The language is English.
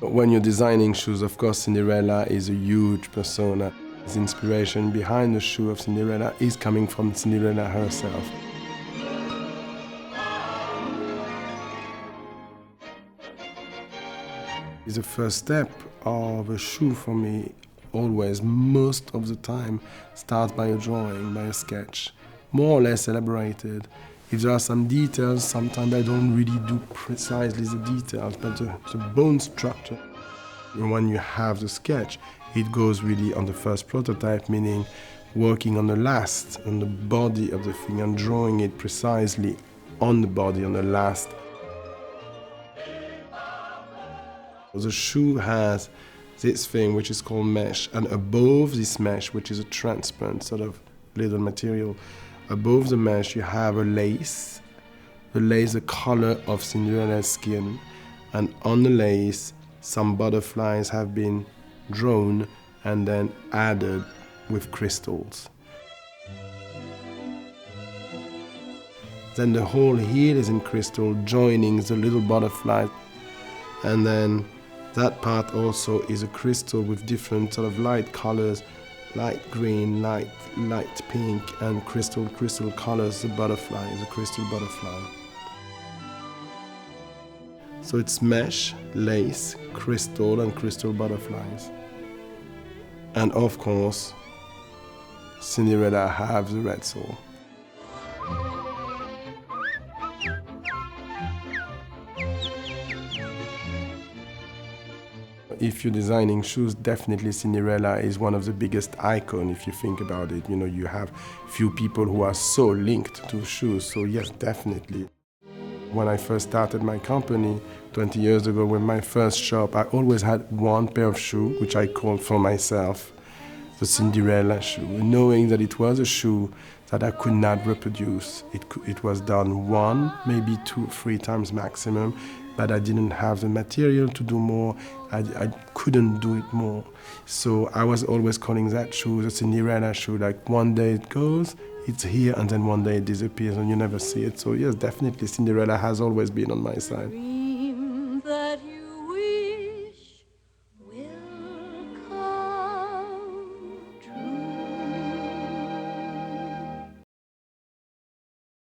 When you're designing shoes, of course, Cinderella is a huge persona. The inspiration behind the shoe of Cinderella is coming from Cinderella herself. The first step of a shoe for me, always, most of the time, starts by a drawing, by a sketch, more or less elaborated. If there are some details, sometimes I don't really do precisely the details, but the bone structure. When you have the sketch, it goes really on the first prototype, meaning working on the last, on the body of the thing, and drawing it precisely on the body, on the last. The shoe has this thing which is called mesh, and above this mesh, which is a transparent sort of little material, above the mesh you have a lace, the color of Cinderella's skin, and on the lace some butterflies have been drawn and then added with crystals. Then the whole heel is in crystal, joining the little butterfly, and then that part also is a crystal with different sort of light colors, light green, light pink, and crystal colors. The butterfly is a crystal butterfly. So it's mesh, lace, crystal, and crystal butterflies. And of course, Cinderella has the red soul. If you're designing shoes, definitely Cinderella is one of the biggest icons if you think about it. You know, you have few people who are so linked to shoes, so yes, definitely. When I first started my company 20 years ago with my first shop, I always had one pair of shoes, which I called for myself the Cinderella shoe, knowing that it was a shoe that I could not reproduce. It was done one, maybe 2, 3 times maximum, but I didn't have the material to do more. I couldn't do it more. So I was always calling that shoe the Cinderella shoe. Like one day it goes, it's here, and then one day it disappears and you never see it. So yes, definitely Cinderella has always been on my side.